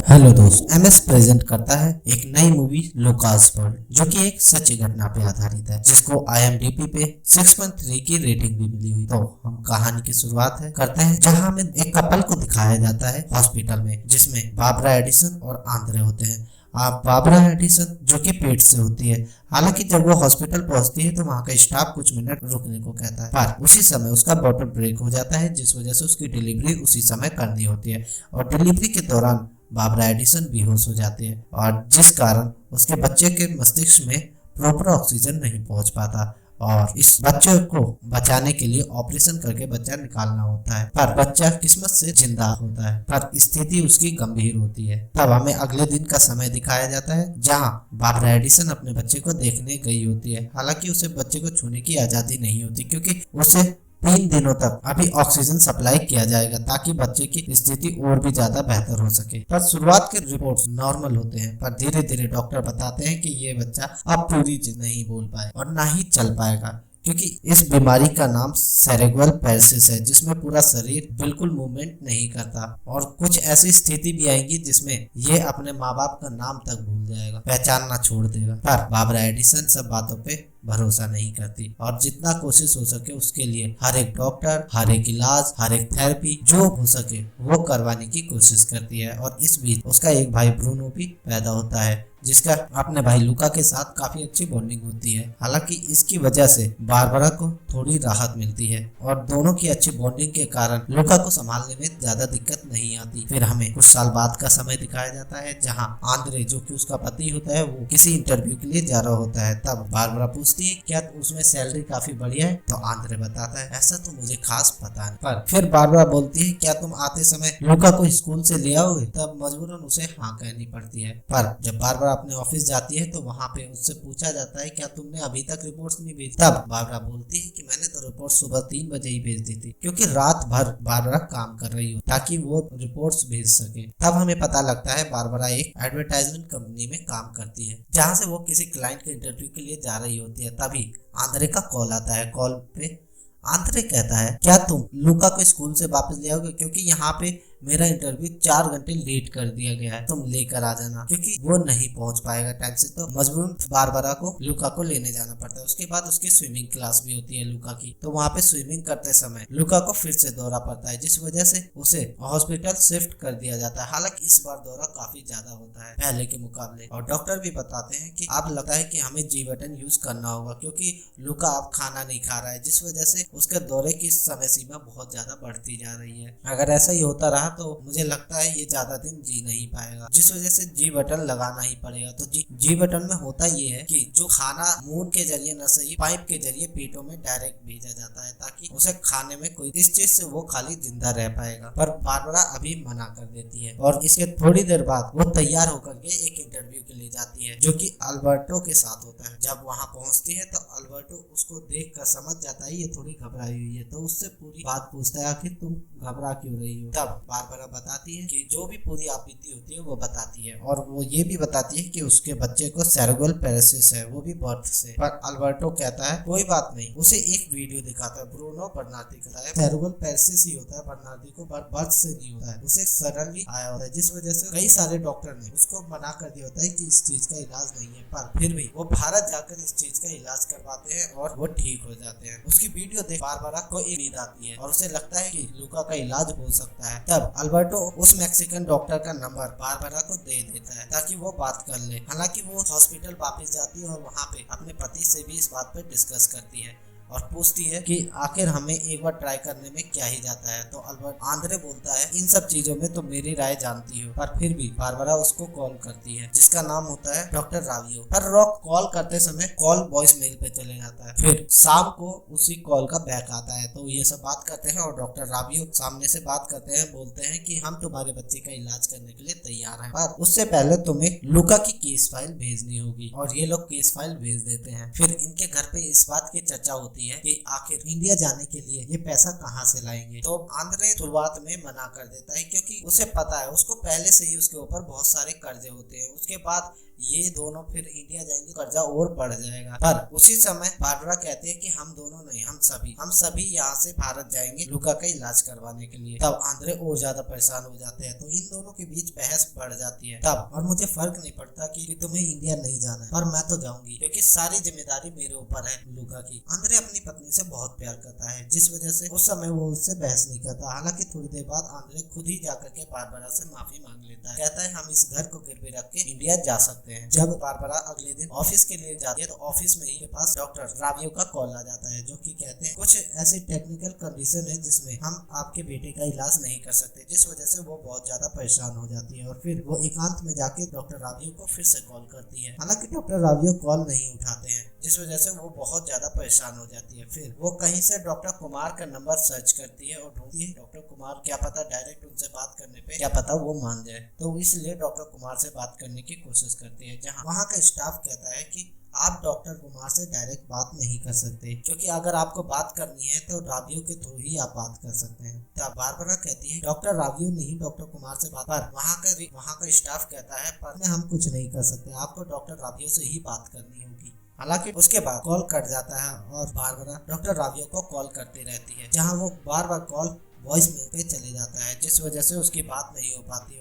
Hello दोस्त, MS present करता है एक नई मूवी लुकास वर्ल्ड, जो कि एक सच्ची घटना पे आधारित है, जिसको IMDb पे 6.3 की रेटिंग भी मिली हुई। तो हम कहानी की शुरुआत करते हैं, जहां हमें एक कपल को दिखाया जाता है हॉस्पिटल में, जिसमें बाबरा एडिसन और आंद्रे होते हैं। आप बाबरा एडिसन जो कि पेट से होती है। हालांकि जब वो हॉस्पिटल पहुंचती है तो वहां का स्टाफ कुछ मिनट रुकने को कहता है, पर उसी समय उसका बॉटल ब्रेक हो जाता है, जिस वजह से उसकी डिलीवरी उसी समय करनी होती है। और डिलीवरी के दौरान बाबरा एडिसन बेहोश हो जाती है, और जिस कारण उसके बच्चे के मस्तिष्क में प्रॉपर ऑक्सीजन नहीं पहुंच पाता, और इस बच्चे को बचाने के लिए ऑपरेशन करके बच्चा निकालना होता है। पर बच्चा किस्मत से जिंदा होता है, पर स्थिति उसकी गंभीर होती है। तब हमें अगले दिन का समय दिखाया जाता है, जहां बाबरा एडिसन अपने बच्चे को देखने गई होती है। हालांकि उसे बच्चे को छूने की आजादी नहीं होती, क्योंकि उसे 3 दिनों तक अभी ऑक्सीजन सप्लाई किया जाएगा, ताकि बच्चे की स्थिति और भी ज्यादा बेहतर हो सके। पर शुरुआत के रिपोर्ट्स नॉर्मल होते हैं, पर धीरे धीरे डॉक्टर बताते हैं कि ये बच्चा अब पूरी नहीं बोल पाए और ना ही चल पाएगा, क्योंकि इस बीमारी का नाम सेरेब्रल पैलिसी है, जिसमें पूरा शरीर बिल्कुल मूवमेंट नहीं करता। और कुछ ऐसी स्थिति भी आएगी जिसमें ये अपने माँ बाप का नाम तक भूल जाएगा, पहचानना छोड़ देगा। पर बाबरा एडिसन सब बातों पे भरोसा नहीं करती, और जितना कोशिश हो सके उसके लिए हर एक डॉक्टर, हर एक इलाज, हर एक थेरेपी जो हो सके वो करवाने की कोशिश करती है। और इस बीच उसका एक भाई ब्रूनो भी पैदा होता है, जिसका अपने भाई लुका के साथ काफी अच्छी बॉन्डिंग होती है। हालांकि इसकी वजह से बारबरा को थोड़ी राहत मिलती है, और दोनों की अच्छी बॉन्डिंग के कारण लुका को संभालने में ज्यादा दिक्कत नहीं आती। फिर हमें कुछ साल बाद का समय दिखाया जाता है, जहां आंद्रे जो कि उसका पति होता है, वो किसी इंटरव्यू के लिए जा रहा होता है। तब बारबरा पूछती है क्या उसमें सैलरी काफी बढ़िया है, तो आंद्रे बताता है ऐसा तो मुझे खास पता नहीं। पर फिर बारबरा बोलती है क्या तुम आते समय लुका को स्कूल से ले आओगे, तब मजबूरन उसे हाँ कहनी पड़ती है। पर जब बारबरा अपने ऑफिस जाती है तो वहाँ पे उससे पूछा जाता है क्या तुमने अभी तक रिपोर्ट्स नहीं भेजी। तब बारबरा बोलती है कि मैंने तो रिपोर्ट सुबह 3 बजे ही भेज दी थी, क्योंकि रात भर बारबरा काम कर रही हो ताकि वो रिपोर्ट्स भेज सके। तब हमें पता लगता है बारबरा एक एडवर्टाइजमेंट कंपनी में काम करती है, जहाँ से वो किसी क्लाइंट के इंटरव्यू के लिए जा रही होती है। तभी आंद्रे का कॉल आता है। कॉल पे आंद्रे कहता है क्या तुम लुका को स्कूल से वापस ले आओगे, क्योंकि यहाँ पे मेरा इंटरव्यू 4 घंटे लेट कर दिया गया है, तुम लेकर आ जाना, क्योंकि वो नहीं पहुंच पाएगा टाइम से। तो मजबूरन बारबरा को लुका को लेने जाना पड़ता है। उसके बाद उसकी स्विमिंग क्लास भी होती है लुका की, तो वहाँ पे स्विमिंग करते समय लुका को फिर से दौरा पड़ता है, जिस वजह से उसे हॉस्पिटल शिफ्ट कर दिया जाता है। हालांकि इस बार दौरा काफी ज्यादा होता है पहले के मुकाबले, और डॉक्टर भी बताते हैं कि अब लगता है कि हमें जी बटन यूज करना होगा, क्योंकि लुका अब खाना नहीं खा रहा है, जिस वजह से उसके दौरे की समय सीमा बहुत ज्यादा बढ़ती जा रही है। अगर ऐसा ही होता रहा तो मुझे लगता है ये ज्यादा दिन जी नहीं पाएगा, जिस वजह से जी बटन लगाना ही पड़ेगा। तो जी बटन में होता ये है कि जो खाना मुंह के जरिए न सही पाइप के जरिए पेटों में डायरेक्ट भेजा जाता है, ताकि उसे खाने में कोई इस चीज से वो खाली जिंदा रह पाएगा। पर बारबरा अभी मना कर देती है, और इसके थोड़ी देर बाद वो तैयार होकर के एक इंटरव्यू के लिए जाती है, जो कि अल्बर्टो के साथ होता है। जब वहाँ पहुंचती है तो अल्बर्टो उसको देख कर समझ जाता है ये थोड़ी घबराई हुई है, तो उससे पूरी बात पूछता है आखिर तुम घबरा क्यों रही हो। तब बारबरा बताती है कि जो भी पूरी आपत्ति होती है वो बताती है, और वो ये भी बताती है कि उसके बच्चे को सेरेब्रल पैलिसी है, वो भी बर्थ से। पर अल्बर्टो कहता है कोई बात नहीं, उसे एक वीडियो दिखाता है। ब्रूनो बर्नार्डी कहता है सेरेब्रल पैलिसी ही होता है, बर्नार्डी को बर्थ से नहीं होता है, उसे सडनली आया होता है, जिस वजह से कई सारे डॉक्टर ने उसको मना कर दिया होता है कि इस चीज का इलाज नहीं है। पर फिर भी वो भारत जाकर इस चीज का इलाज करवाते हैं और वो ठीक हो जाते हैं। उसकी वीडियो देख बारबरा को एक नींद आती है, और उसे लगता है कि लुका का इलाज हो सकता है। तब अल्बर्टो उस मैक्सिकन डॉक्टर का नंबर बारबरा को दे देता है, ताकि वो बात कर ले। हालांकि वो हॉस्पिटल वापस जाती है और वहाँ पे अपने पति से भी इस बात पर डिस्कस करती है, और पूछती है कि आखिर हमें एक बार ट्राई करने में क्या ही जाता है। तो अल्बर्ट आंद्रे बोलता है इन सब चीजों में तो मेरी राय जानती हो। पर फिर भी बारबरा उसको कॉल करती है, जिसका नाम होता है डॉक्टर रावियो। पर रॉक कॉल करते समय कॉल वॉइस मेल पे चले जाता है। फिर शाम को उसी कॉल का बैक आता है, तो ये सब बात करते हैं, और डॉक्टर रावियो सामने से बात करते हैं, बोलते हैं कि हम तुम्हारे बच्चे का इलाज करने के लिए तैयार हैं, पर उससे पहले तुम्हें लुका की केस फाइल भेजनी होगी। और ये लोग केस फाइल भेज देते हैं। फिर इनके घर पे इस बात की चर्चा होती है कि आखिर इंडिया जाने के लिए ये पैसा कहाँ से लाएंगे। तो आंद्रे शुरुआत में मना कर देता है, क्योंकि उसे पता है, उसको पहले से ही उसके ऊपर बहुत सारे कर्जे होते हैं। उसके बाद ये दोनों फिर इंडिया जाएंगे, कर्जा और बढ़ जाएगा। पर उसी समय बारबरा कहती है कि हम दोनों नहीं, हम सभी यहाँ से भारत जाएंगे लुका का इलाज करवाने के लिए। तब आंद्रे और ज्यादा परेशान हो जाते हैं, तो इन दोनों के बीच बहस बढ़ जाती है। तब और मुझे फर्क नहीं पड़ता कि तुम्हें इंडिया नहीं जाना है, पर मैं तो जाऊंगी क्योंकि सारी जिम्मेदारी मेरे ऊपर है लुका की। आंद्रे अपनी पत्नी से बहुत प्यार करता है, जिस वजह से उस समय वो उससे बहस नहीं करता। हालांकि थोड़ी देर बाद आंद्रे खुद ही जाकर के बारबरा से माफी मांग लेता है, कहता है हम इस घर को गिरवी रख के इंडिया जा सकते हैं। जब बारबरा अगले दिन ऑफिस के लिए जाती है तो ऑफिस में ही के पास डॉक्टर रावियो का कॉल आ जाता है, जो कि कहते हैं कुछ ऐसी टेक्निकल कंडीशन है जिसमें हम आपके बेटे का इलाज नहीं कर सकते, जिस वजह से वो बहुत ज्यादा परेशान हो जाती है। और फिर वो एकांत में जाके डॉक्टर रावियो को फिर से कॉल करती है। हालांकि डॉक्टर रावियो कॉल नहीं उठाते हैं, जिस वजह से वो बहुत ज्यादा परेशान हो जाती है। फिर वो कहीं से डॉक्टर कुमार का नंबर सर्च करती है और ढूंढती है डॉक्टर कुमार, क्या पता डायरेक्ट उनसे बात करने पे क्या पता वो मान जाए, तो इसलिए डॉक्टर कुमार से बात करने की कोशिश करती है। जहाँ वहाँ का स्टाफ कहता है कि आप डॉक्टर कुमार से डायरेक्ट बात नहीं कर सकते, क्योंकि अगर आपको बात करनी है तो रावियो के थ्रू ही आप बात कर सकते हैं। तब बारबरा कहती है डॉक्टर रावियो नहीं डॉक्टर कुमार से बात, पर वहाँ का स्टाफ कहता है पर हम कुछ नहीं कर सकते, आपको डॉक्टर रावियो से ही बात करनी होगी। हालांकि उसके बाद कॉल कट जाता है और बारबरा डॉक्टर रावियो को कॉल करती रहती है, जहाँ वो बार बार कॉल वॉइस मेल पे चले जाता है, जिस वजह से उसकी बात नहीं हो पाती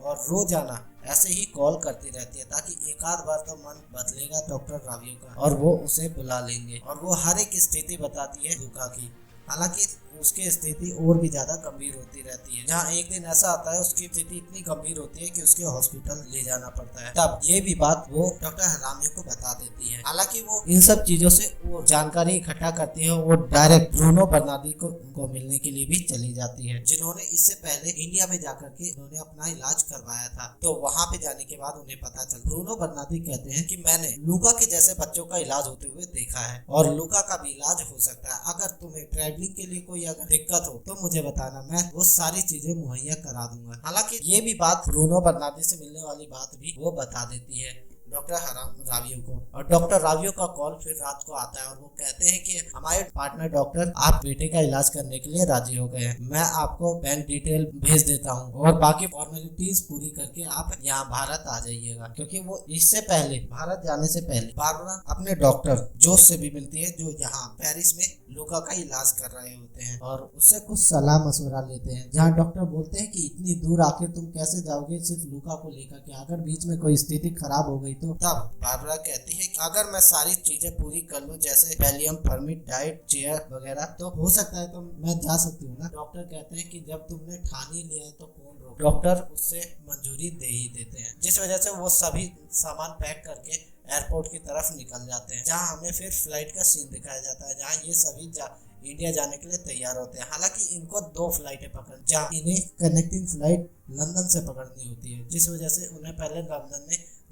और रोजाना ऐसे ही कॉल करती रहती है, ताकि एक आध बार तो मन बदलेगा डॉक्टर रावियो का और वो उसे बुला लेंगे। और वो हर एक स्थिति बताती है लुका की। हालांकि उसकी स्थिति और भी ज्यादा गंभीर होती रहती है, जहाँ एक दिन ऐसा आता है उसकी स्थिति इतनी गंभीर होती है कि उसके हॉस्पिटल ले जाना पड़ता है। तब ये भी बात वो डॉक्टर हरामियों को बता देती है। हालांकि वो इन सब चीजों से वो जानकारी इकट्ठा करती है, वो डायरेक्ट ब्रूनो बर्नार्डी को मिलने के लिए भी चली जाती है, जिन्होंने इससे पहले इंडिया में जाकर के उन्होंने अपना इलाज करवाया था। तो वहाँ पे जाने के बाद उन्हें पता चल, ब्रूनो बर्नार्डी कहते हैं कि मैंने लुका के जैसे बच्चों का इलाज होते हुए देखा है और लुका का भी इलाज हो सकता है। अगर तुम्हें ट्रैवलिंग के लिए कोई अगर दिक्कत हो तो मुझे बताना, मैं वो सारी चीजें मुहैया करा दूंगा। हालांकि ये भी बात ब्रूनो बर्नार्डी से मिलने वाली बात भी वो बता देती है डॉक्टर रावियो को। और डॉक्टर रावियो का कॉल फिर रात को आता है और वो कहते हैं कि हमारे पार्टनर डॉक्टर आप बेटे का इलाज करने के लिए राजी हो गए हैं, मैं आपको बैंक डिटेल भेज देता हूँ और बाकी फॉर्मेलिटीज पूरी करके आप यहाँ भारत आ जाइएगा। क्योंकि वो इससे पहले भारत जाने से पहले बारबरा अपने डॉक्टर जोश से भी मिलती है, जो यहाँ पेरिस में लुका का इलाज कर रहे होते हैं और उससे कुछ सलाह मशवरा लेते हैं, जहाँ डॉक्टर बोलते हैं कि इतनी दूर आखिर तुम कैसे जाओगे सिर्फ लुका को लेकर के, अगर बीच में कोई स्थिति खराब हो गई तो। तब बारबरा कहती है कि अगर मैं सारी चीजें पूरी कर लूं, जैसे वैलियम, परमिट, डाइट, चेयर वगैरह, तो हो सकता है तो मैं जा सकती हूँ ना। डॉक्टर कहते हैं कि जब तुमने ठान ही लिया है तो कौन रोक। डॉक्टर उससे मंजूरी दे ही देते हैं, जिस वजह से वो सभी सामान पैक करके एयरपोर्ट की तरफ निकल जाते हैं, जहाँ हमें फिर फ्लाइट का सीन दिखाया जाता है, जहाँ ये सभी इंडिया जाने के लिए तैयार होते हैं। हालांकि इनको 2 फ्लाइटें पकड़, जहाँ इन्हें कनेक्टिंग फ्लाइट लंदन से पकड़नी होती है, जिस वजह से उन्हें पहले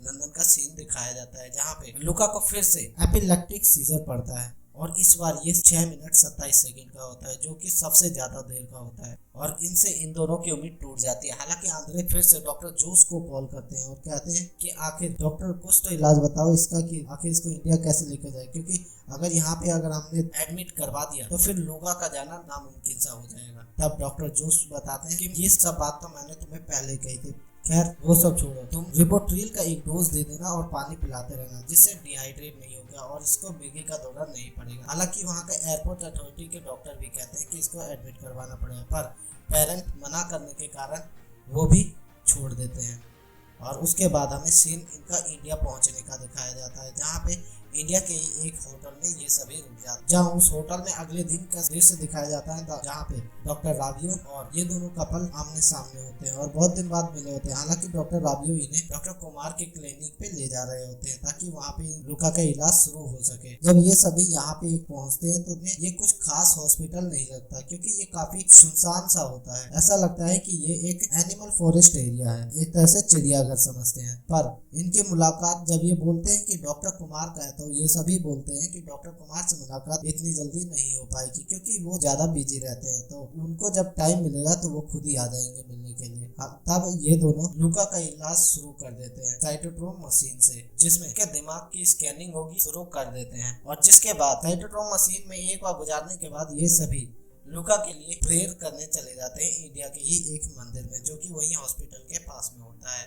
लंदन का सीन दिखाया जाता है, जहाँ पे लुका को फिर से एपिलेप्टिक सीजर पड़ता है और इस बार ये 6 मिनट 27 सेकंड का होता है, जो कि सबसे ज्यादा देर का होता है और इनसे इन दोनों की उम्मीद टूट जाती है। हालांकि आंद्रे फिर से डॉक्टर जोस को कॉल करते हैं और कहते हैं कि आखिर डॉक्टर कुछ तो इलाज बताओ इसका, कि आखिर इसको इंडिया कैसे लेकर जाए, क्योंकि अगर यहाँ पे अगर हमने एडमिट करवा दिया तो फिर लुका का जाना नामुमकिन सा हो जाएगा। तब डॉक्टर जोस बताते हैं कि ये सब बात तो मैंने तुम्हें पहले कही थी, खैर वो सब छोड़ो, तुम रिबोट्रिल का एक डोज दे देना और पानी पिलाते रहना, जिससे डिहाइड्रेट नहीं होगा और इसको मृगी का दौरा नहीं पड़ेगा। हालांकि वहाँ के एयरपोर्ट अथॉरिटी के डॉक्टर भी कहते हैं कि इसको एडमिट करवाना पड़ेगा, पर पेरेंट मना करने के कारण वो भी छोड़ देते हैं। और उसके बाद हमें सीन इनका इंडिया पहुंचने का दिखाया जाता है, जहाँ पे इंडिया के एक होटल में ये सभी रुक जाते हैं, जहाँ उस होटल में अगले दिन का दृश्य दिखाया जाता है, जहाँ पे डॉक्टर रावियो और ये दोनों कपल आमने सामने होते हैं और बहुत दिन बाद मिले होते हैं। हालांकि डॉक्टर रावियो इन्हें डॉक्टर कुमार के क्लिनिक पे ले जा रहे होते हैं, ताकि वहाँ पे लुका का इलाज शुरू हो सके। जब ये सभी यहाँ पे पहुँचते हैं तो उन्हें ये कुछ खास हॉस्पिटल नहीं लगता, क्योंकि ये काफी सुनसान सा होता है। ऐसा लगता है कि ये एक एनिमल फॉरेस्ट एरिया है, एक तरह से चिड़ियाघर समझते हैं। पर इनकी मुलाकात जब ये बोलते हैं कि डॉक्टर कुमार का है, तो ये सभी बोलते हैं कि डॉक्टर कुमार से मुलाकात इतनी जल्दी नहीं हो पाएगी, क्योंकि वो ज्यादा बिजी रहते हैं, तो उनको जब टाइम मिलेगा तो वो खुद ही आ जाएंगे मिलने के लिए। तब ये दोनों लुका का इलाज शुरू कर देते हैं साइटोट्रोम मशीन से, जिसमें के दिमाग की स्कैनिंग होगी शुरू कर देते हैं। और जिसके बाद साइटोट्रोम मशीन में एक बार गुजारने के बाद ये सभी लुका के लिए प्रेयर करने चले जाते हैं इंडिया के ही एक मंदिर में, जो कि वही हॉस्पिटल के पास में होता है।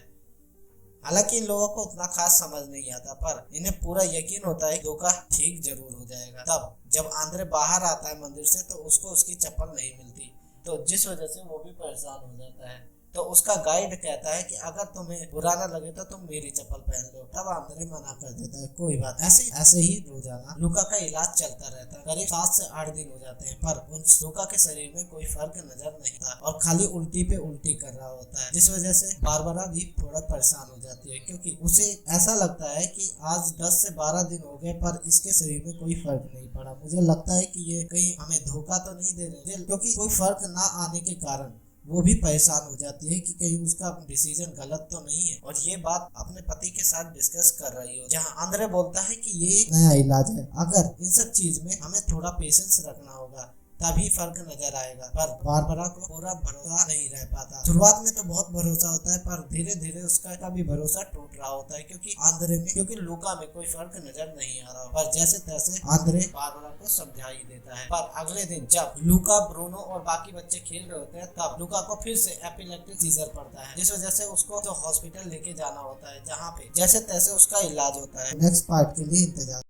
हालांकि इन लोगों को उतना खास समझ नहीं आता, पर इन्हें पूरा यकीन होता है लूका ठीक जरूर हो जाएगा। तब जब आंद्रे बाहर आता है मंदिर से तो उसको उसकी चप्पल नहीं मिलती, तो जिस वजह से वो भी परेशान हो जाता है। तो उसका गाइड कहता है कि अगर तुम्हें बुरा ना लगे तो तुम मेरी चप्पल पहन लो। तब आंद्रे मना कर देता है, कोई बात। ऐसे ही रोजाना लूका का इलाज चलता रहता है। करीब 7 से 8 दिन हो जाते हैं, पर उन लूका के शरीर में कोई फर्क नजर नहीं था और खाली उल्टी पे उल्टी कर रहा होता है, जिस वजह से बारबरा भी थोड़ा परेशान हो जाती है, क्योंकि उसे ऐसा लगता है कि आज 10 से 12 दिन हो गए पर इसके शरीर में कोई फर्क नहीं पड़ा। मुझे लगता है कि ये कहीं हमें धोखा तो नहीं दे रहे, क्योंकि कोई फर्क ना आने के कारण वो भी परेशान हो जाती है कि कहीं उसका डिसीजन गलत तो नहीं है, और ये बात अपने पति के साथ डिस्कस कर रही हो, जहां आंद्रे बोलता है कि ये एक नया इलाज है, अगर इन सब चीज में हमें थोड़ा पेशेंस रखना होगा तभी फर्क नजर आएगा। पर बारबरा को पूरा भरोसा नहीं रह पाता। शुरुआत में तो बहुत भरोसा होता है, पर धीरे धीरे उसका भी भरोसा टूट रहा होता है, क्योंकि लूका में कोई फर्क नजर नहीं आ रहा। पर जैसे तैसे आंद्रे बारबरा को समझा ही देता है। पर अगले दिन जब लूका, ब्रूनो और बाकी बच्चे खेल रहे होते हैं, तब लूका को फिर से एपिलेप्टिक सीजर पड़ता है, जिस वजह से उसको तो हॉस्पिटल लेके जाना होता है, जहाँ पे जैसे तैसे उसका इलाज होता है। नेक्स्ट पार्ट के लिए इंतजार।